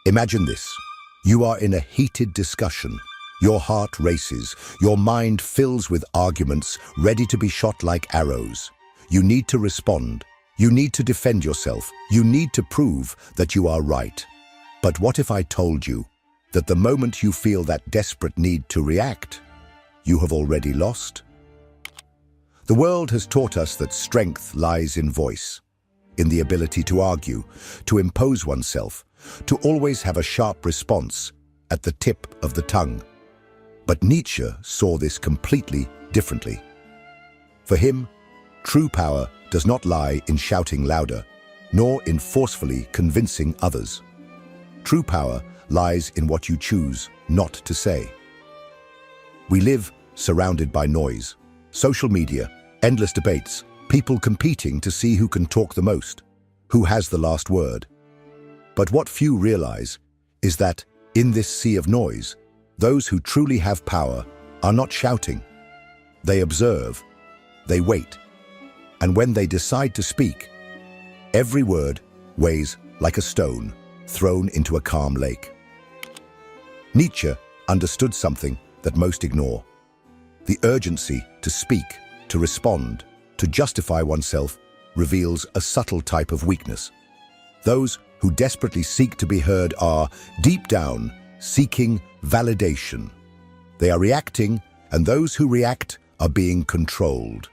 Imagine this. You are in a heated discussion. Your heart races. Your mind fills with arguments, ready to be shot like arrows. You need to respond. You need to defend yourself. You need to prove that you are right. But what if I told you that the moment you feel that desperate need to react, you have already lost? The world has taught us that strength lies in voice, in the ability to argue, to impose oneself, to always have a sharp response at the tip of the tongue. But Nietzsche saw this completely differently. For him, true power does not lie in shouting louder, nor in forcefully convincing others. True power lies in what you choose not to say. We live surrounded by noise, social media, endless debates, people competing to see who can talk the most, who has the last word. But what few realize is that in this sea of noise, those who truly have power are not shouting. They observe, they wait, and when they decide to speak, every word weighs like a stone thrown into a calm lake. Nietzsche understood something that most ignore: the urgency to speak, to respond, to justify oneself reveals a subtle type of weakness. Those who desperately seek to be heard are, deep down, seeking validation. They are reacting, and those who react are being controlled.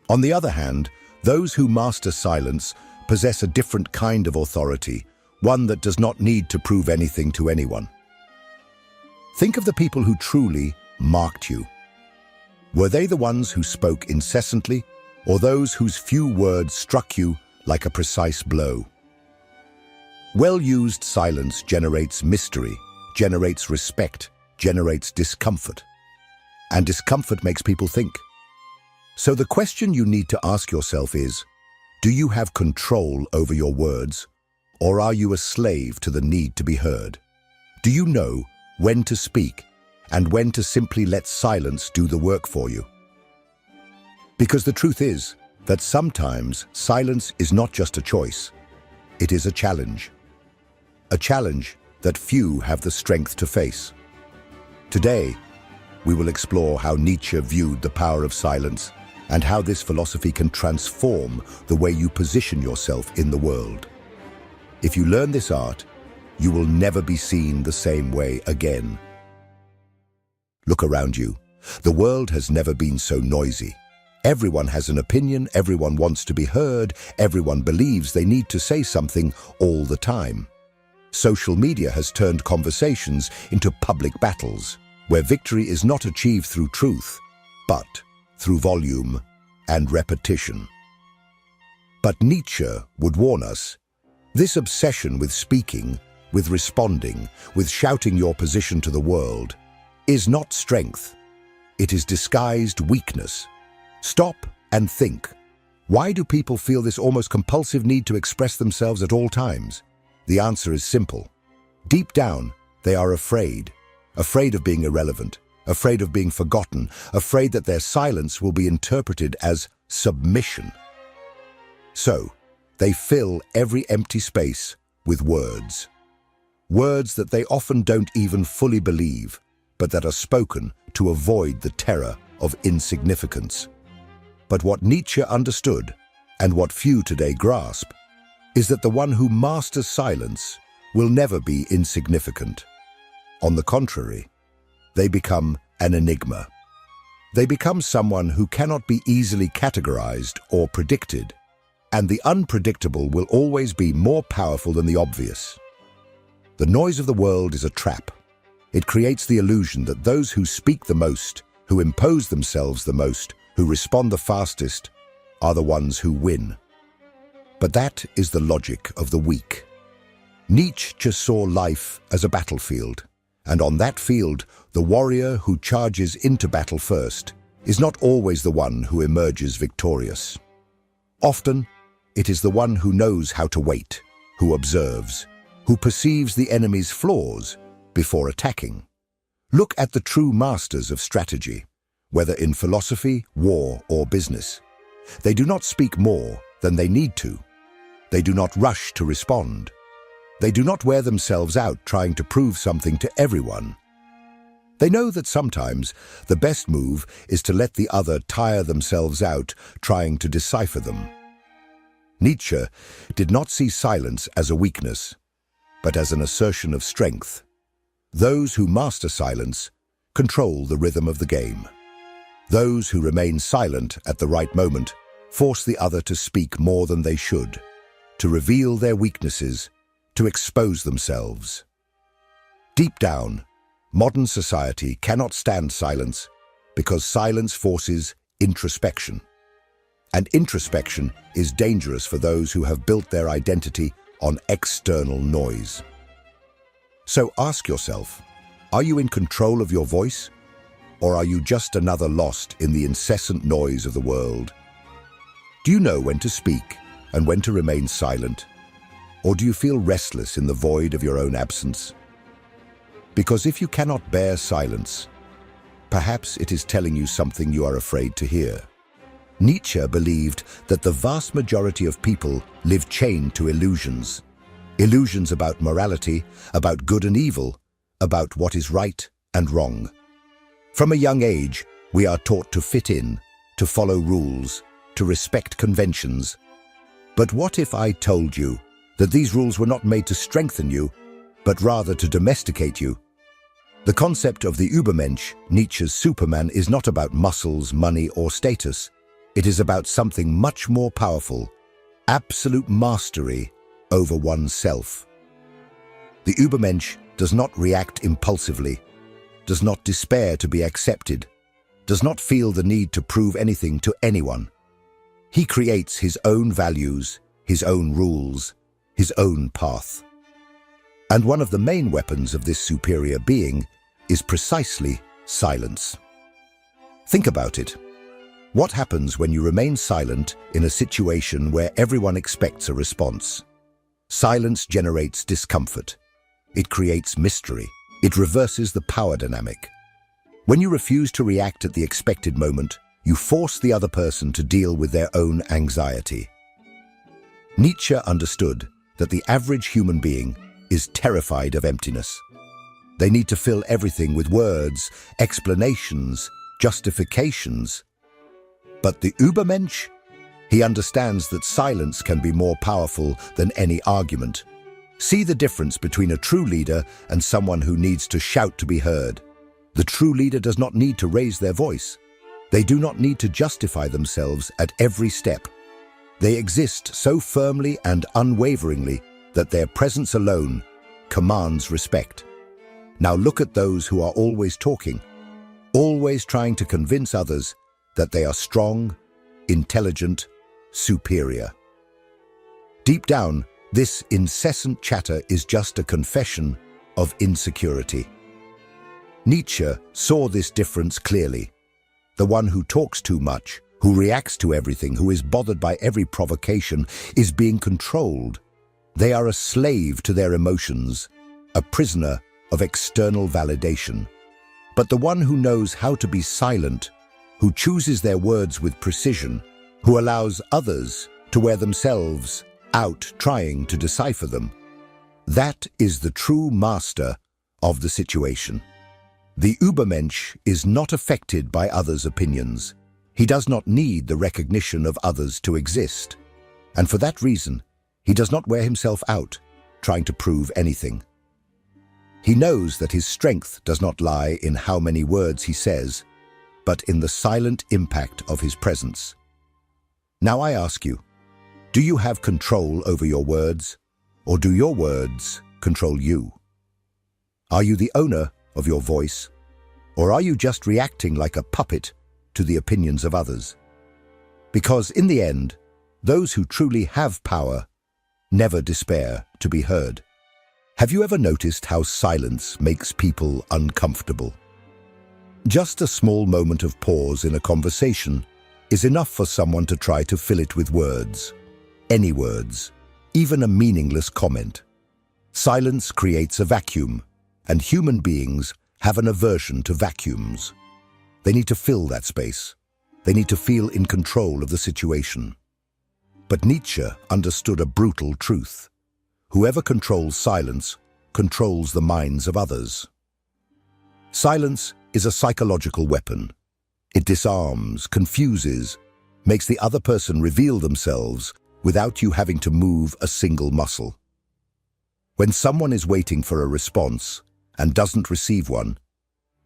On the other hand, those who master silence possess a different kind of authority, one that does not need to prove anything to anyone. Think of the people who truly marked you. Were they the ones who spoke incessantly, or those whose few words struck you like a precise blow? Well-used silence generates mystery, generates respect, generates discomfort. And discomfort makes people think. So the question you need to ask yourself is, do you have control over your words, or are you a slave to the need to be heard? Do you know when to speak and when to simply let silence do the work for you? Because the truth is that sometimes silence is not just a choice, it is a challenge. A challenge that few have the strength to face. Today, we will explore how Nietzsche viewed the power of silence and how this philosophy can transform the way you position yourself in the world. If you learn this art, you will never be seen the same way again. Look around you. The world has never been so noisy. Everyone has an opinion, everyone wants to be heard, everyone believes they need to say something all the time. Social media has turned conversations into public battles, where victory is not achieved through truth, but through volume and repetition. But Nietzsche would warn us, this obsession with speaking, with responding, with shouting your position to the world, is not strength. It is disguised weakness. Stop and think. Why do people feel this almost compulsive need to express themselves at all times? The answer is simple. Deep down, they are afraid of being irrelevant, afraid of being forgotten, afraid that their silence will be interpreted as submission. So, they fill every empty space with words. Words that they often don't even fully believe, but that are spoken to avoid the terror of insignificance. But what Nietzsche understood, and what few today grasp, is that the one who masters silence will never be insignificant. On the contrary, they become an enigma. They become someone who cannot be easily categorized or predicted, and the unpredictable will always be more powerful than the obvious. The noise of the world is a trap. It creates the illusion that those who speak the most, who impose themselves the most, who respond the fastest, are the ones who win. But that is the logic of the weak. Nietzsche just saw life as a battlefield, and on that field, the warrior who charges into battle first is not always the one who emerges victorious. Often, it is the one who knows how to wait, who observes, who perceives the enemy's flaws before attacking. Look at the true masters of strategy, whether in philosophy, war, or business. They do not speak more than they need to. They do not rush to respond. They do not wear themselves out trying to prove something to everyone. They know that sometimes the best move is to let the other tire themselves out trying to decipher them. Nietzsche did not see silence as a weakness, but as an assertion of strength. Those who master silence control the rhythm of the game. Those who remain silent at the right moment force the other to speak more than they should, to reveal their weaknesses, to expose themselves. Deep down, modern society cannot stand silence because silence forces introspection. And introspection is dangerous for those who have built their identity on external noise. So ask yourself, are you in control of your voice? Or are you just another lost in the incessant noise of the world? Do you know when to speak and when to remain silent? Or do you feel restless in the void of your own absence? Because if you cannot bear silence, perhaps it is telling you something you are afraid to hear. Nietzsche believed that the vast majority of people live chained to illusions. Illusions about morality, about good and evil, about what is right and wrong. From a young age, we are taught to fit in, to follow rules, to respect conventions. But what if I told you that these rules were not made to strengthen you, but rather to domesticate you? The concept of the Übermensch, Nietzsche's Superman, is not about muscles, money, or status. It is about something much more powerful, absolute mastery over oneself. The Übermensch does not react impulsively, does not despair to be accepted, does not feel the need to prove anything to anyone. He creates his own values, his own rules, his own path. And one of the main weapons of this superior being is precisely silence. Think about it. What happens when you remain silent in a situation where everyone expects a response? Silence generates discomfort. It creates mystery. It reverses the power dynamic. When you refuse to react at the expected moment, you force the other person to deal with their own anxiety. Nietzsche understood that the average human being is terrified of emptiness. They need to fill everything with words, explanations, justifications. But the Übermensch, he understands that silence can be more powerful than any argument. See the difference between a true leader and someone who needs to shout to be heard. The true leader does not need to raise their voice. They do not need to justify themselves at every step. They exist so firmly and unwaveringly that their presence alone commands respect. Now look at those who are always talking, always trying to convince others that they are strong, intelligent, superior. Deep down, this incessant chatter is just a confession of insecurity. Nietzsche saw this difference clearly. The one who talks too much, who reacts to everything, who is bothered by every provocation, is being controlled. They are a slave to their emotions, a prisoner of external validation. But the one who knows how to be silent, who chooses their words with precision, who allows others to wear themselves out trying to decipher them, that is the true master of the situation. The Übermensch is not affected by others' opinions. He does not need the recognition of others to exist. And for that reason, he does not wear himself out trying to prove anything. He knows that his strength does not lie in how many words he says, but in the silent impact of his presence. Now I ask you, do you have control over your words, or do your words control you? Are you the owner of your voice, or are you just reacting like a puppet to the opinions of others? Because in the end, those who truly have power never despair to be heard. Have you ever noticed how silence makes people uncomfortable? Just a small moment of pause in a conversation is enough for someone to try to fill it with words. Any words, even a meaningless comment. Silence creates a vacuum, and human beings have an aversion to vacuums. They need to fill that space. They need to feel in control of the situation. But Nietzsche understood a brutal truth. Whoever controls silence controls the minds of others. Silence is a psychological weapon. It disarms, confuses, makes the other person reveal themselves without you having to move a single muscle. When someone is waiting for a response and doesn't receive one,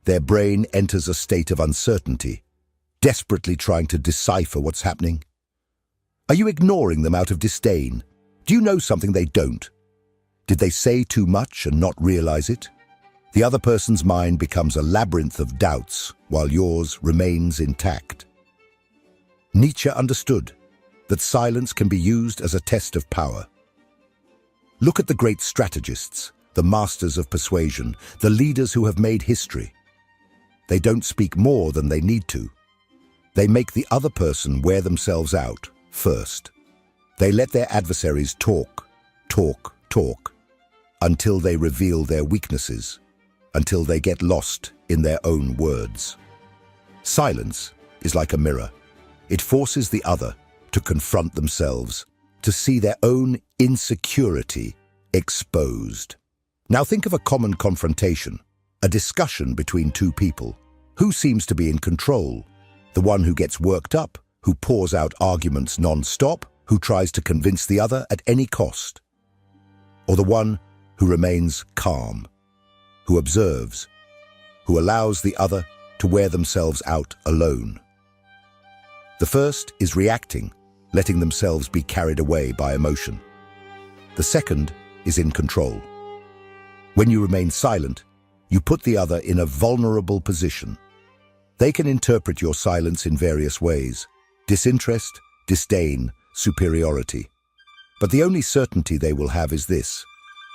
their brain enters a state of uncertainty, desperately trying to decipher what's happening. Are you ignoring them out of disdain? Do you know something they don't? Did they say too much and not realize it? The other person's mind becomes a labyrinth of doubts while yours remains intact. Nietzsche understood that silence can be used as a test of power. Look at the great strategists, the masters of persuasion, the leaders who have made history. They don't speak more than they need to. They make the other person wear themselves out first. They let their adversaries talk, until they reveal their weaknesses, until they get lost in their own words. Silence is like a mirror. It forces the other to confront themselves, to see their own insecurity exposed. Now think of a common confrontation, a discussion between two people. Who seems to be in control? The one who gets worked up, who pours out arguments non-stop, who tries to convince the other at any cost? Or the one who remains calm, who observes, who allows the other to wear themselves out alone? The first is reacting, letting themselves be carried away by emotion. The second is in control. When you remain silent, you put the other in a vulnerable position. They can interpret your silence in various ways: disinterest, disdain, superiority. But the only certainty they will have is this: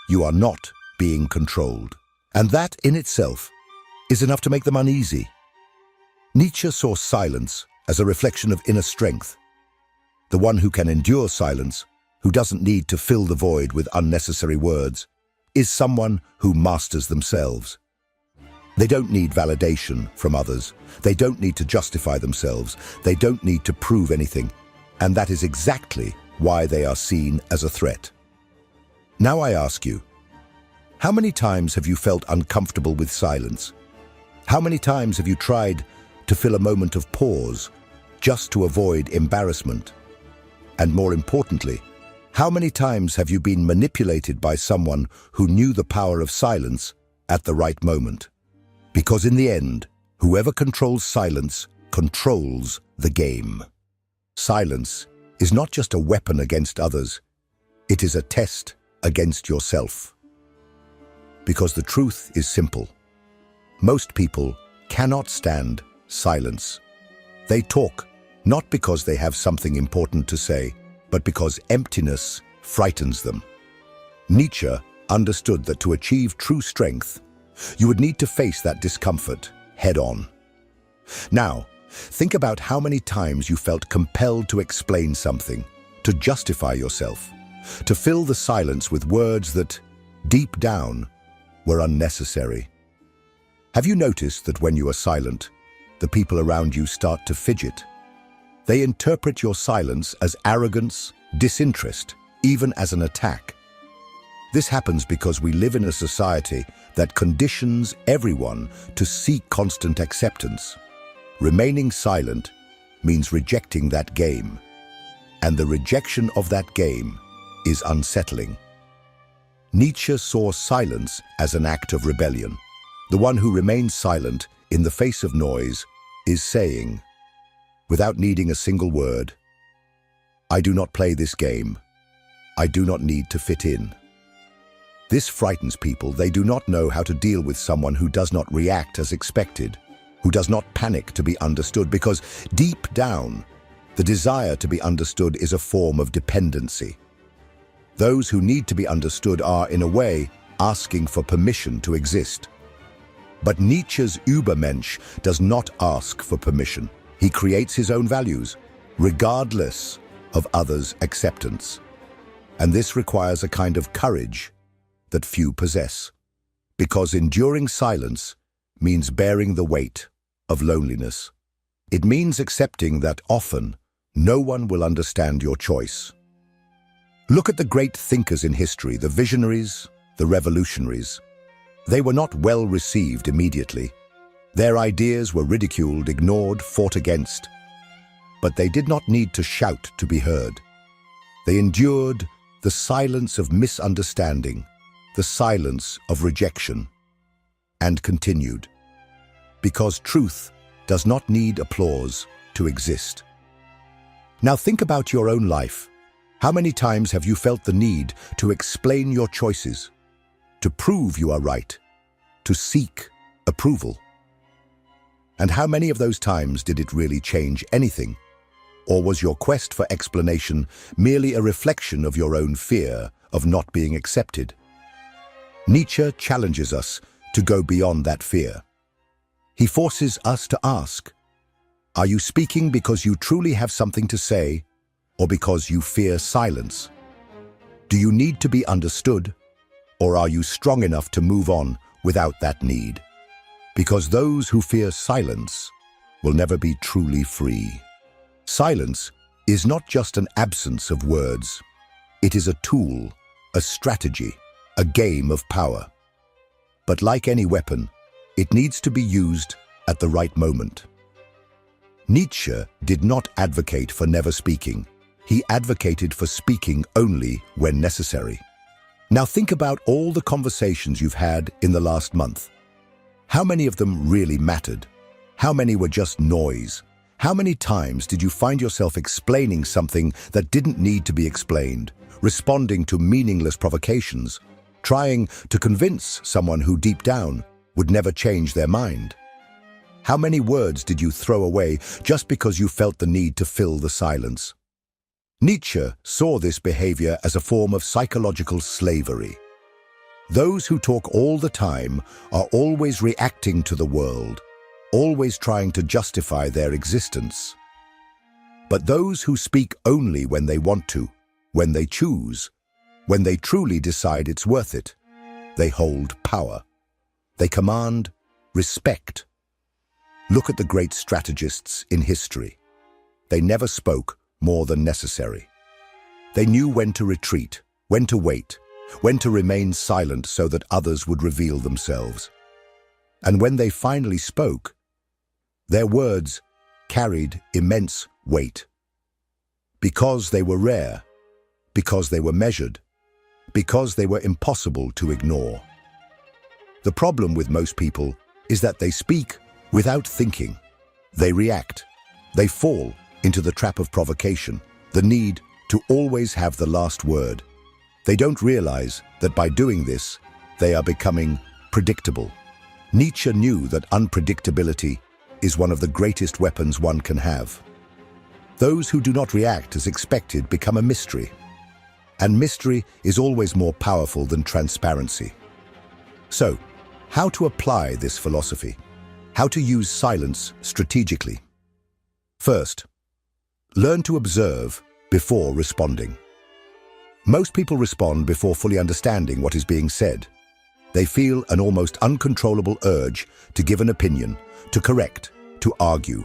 you are not being controlled. And that in itself is enough to make them uneasy. Nietzsche saw silence as a reflection of inner strength. The one who can endure silence, who doesn't need to fill the void with unnecessary words, is someone who masters themselves. They don't need validation from others. They don't need to justify themselves. They don't need to prove anything. And that is exactly why they are seen as a threat. Now I ask you, how many times have you felt uncomfortable with silence? How many times have you tried to fill a moment of pause just to avoid embarrassment? And more importantly, how many times have you been manipulated by someone who knew the power of silence at the right moment? Because in the end, whoever controls silence controls the game. Silence is not just a weapon against others, it is a test against yourself. Because the truth is simple. Most people cannot stand silence. They talk, not because they have something important to say, but because emptiness frightens them. Nietzsche understood that to achieve true strength, you would need to face that discomfort head-on. Now, think about how many times you felt compelled to explain something, to justify yourself, to fill the silence with words that, deep down, were unnecessary. Have you noticed that when you are silent, the people around you start to fidget? They interpret your silence as arrogance, disinterest, even as an attack. This happens because we live in a society that conditions everyone to seek constant acceptance. Remaining silent means rejecting that game, and the rejection of that game is unsettling. Nietzsche saw silence as an act of rebellion. The one who remains silent in the face of noise is saying, without needing a single word, "I do not play this game. I do not need to fit in." This frightens people. They do not know how to deal with someone who does not react as expected, who does not panic to be understood, because deep down, the desire to be understood is a form of dependency. Those who need to be understood are, in a way, asking for permission to exist. But Nietzsche's Übermensch does not ask for permission. He creates his own values, regardless of others' acceptance. And this requires a kind of courage that few possess, because enduring silence means bearing the weight of loneliness. It means accepting that often no one will understand your choice. Look at the great thinkers in history, the visionaries, the revolutionaries. They were not well received immediately. Their ideas were ridiculed, ignored, fought against. But they did not need to shout to be heard. They endured the silence of misunderstanding, the silence of rejection, and continued. Because truth does not need applause to exist. Now think about your own life. How many times have you felt the need to explain your choices, to prove you are right, to seek approval? And how many of those times did it really change anything? Or was your quest for explanation merely a reflection of your own fear of not being accepted? Nietzsche challenges us to go beyond that fear. He forces us to ask, are you speaking because you truly have something to say, or because you fear silence? Do you need to be understood, or are you strong enough to move on without that need? Because those who fear silence will never be truly free. Silence is not just an absence of words. It is a tool, a strategy, a game of power. But like any weapon, it needs to be used at the right moment. Nietzsche did not advocate for never speaking. He advocated for speaking only when necessary. Now think about all the conversations you've had in the last month. How many of them really mattered? How many were just noise? How many times did you find yourself explaining something that didn't need to be explained, responding to meaningless provocations, trying to convince someone who deep down would never change their mind? How many words did you throw away just because you felt the need to fill the silence? Nietzsche saw this behavior as a form of psychological slavery. Those who talk all the time are always reacting to the world, always trying to justify their existence. But those who speak only when they want to, when they choose, when they truly decide it's worth it, they hold power. They command respect. Look at the great strategists in history. They never spoke more than necessary. They knew when to retreat, when to wait, when to remain silent so that others would reveal themselves. And when they finally spoke, their words carried immense weight. Because they were rare, because they were measured, because they were impossible to ignore. The problem with most people is that they speak without thinking. They react. They fall into the trap of provocation, the need to always have the last word. They don't realize that by doing this, they are becoming predictable. Nietzsche knew that unpredictability is one of the greatest weapons one can have. Those who do not react as expected become a mystery. And mystery is always more powerful than transparency. So, how to apply this philosophy? How to use silence strategically? First, learn to observe before responding. Most people respond before fully understanding what is being said. They feel an almost uncontrollable urge to give an opinion, to correct, to argue.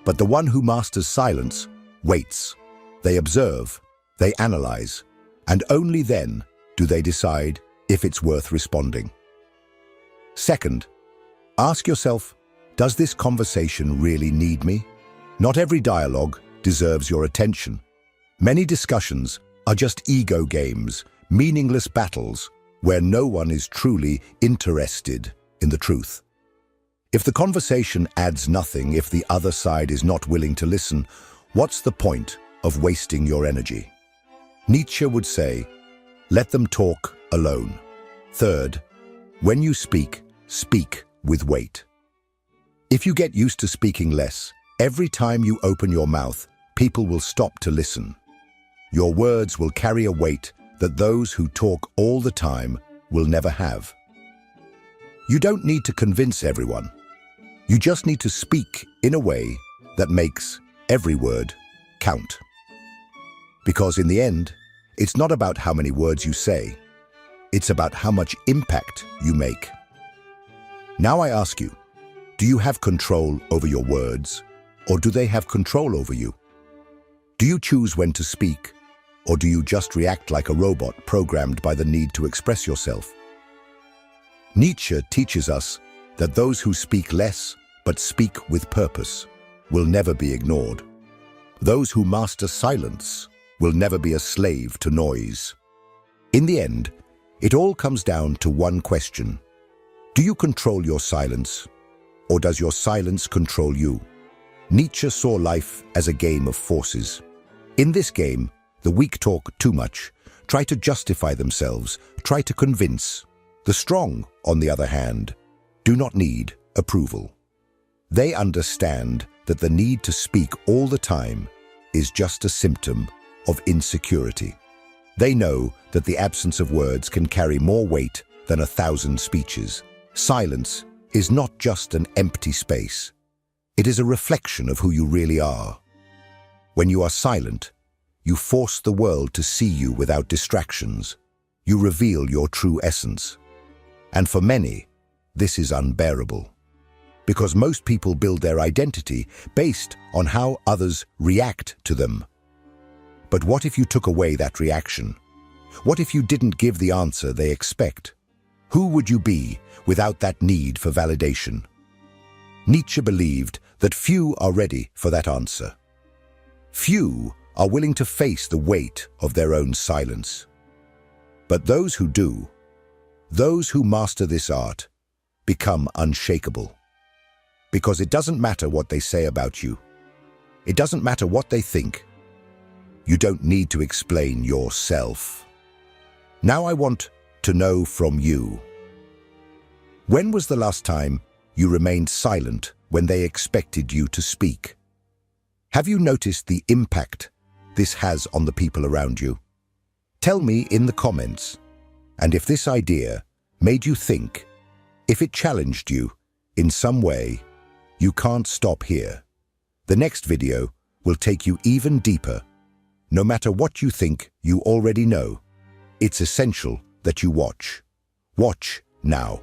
But the one who masters silence waits. They observe, they analyze, and only then do they decide if it's worth responding. Second, ask yourself, does this conversation really need me? Not every dialogue deserves your attention. Many discussions are just ego games, meaningless battles where no one is truly interested in the truth. If the conversation adds nothing, if the other side is not willing to listen, what's the point of wasting your energy? Nietzsche would say, let them talk alone. Third, when you speak, speak with weight. If you get used to speaking less, every time you open your mouth, people will stop to listen. Your words will carry a weight that those who talk all the time will never have. You don't need to convince everyone. You just need to speak in a way that makes every word count. Because in the end, it's not about how many words you say. It's about how much impact you make. Now I ask you, do you have control over your words, or do they have control over you? Do you choose when to speak, Or do you just react like a robot programmed by the need to express yourself? Nietzsche teaches us that those who speak less but speak with purpose will never be ignored. Those who master silence will never be a slave to noise. In the end, it all comes down to one question. Do you control your silence, or does your silence control you? Nietzsche saw life as a game of forces. In this game, the weak talk too much, try to justify themselves, try to convince. The strong, on the other hand, do not need approval. They understand that the need to speak all the time is just a symptom of insecurity. They know that the absence of words can carry more weight than 1,000 speeches. Silence is not just an empty space. It is a reflection of who you really are. When you are silent, you force the world to see you without distractions. You reveal your true essence. And for many, this is unbearable. Because most people build their identity based on how others react to them. But what if you took away that reaction? What if you didn't give the answer they expect? Who would you be without that need for validation? Nietzsche believed that few are ready for that answer. Few are willing to face the weight of their own silence. But those who do, those who master this art, become unshakable. Because it doesn't matter what they say about you. It doesn't matter what they think. You don't need to explain yourself. Now I want to know from you. When was the last time you remained silent when they expected you to speak? Have you noticed the impact this has on the people around you? Tell me in the comments. And if this idea made you think, if it challenged you in some way, you can't stop here. The next video will take you even deeper. No matter what you think you already know, it's essential that you watch. Watch now.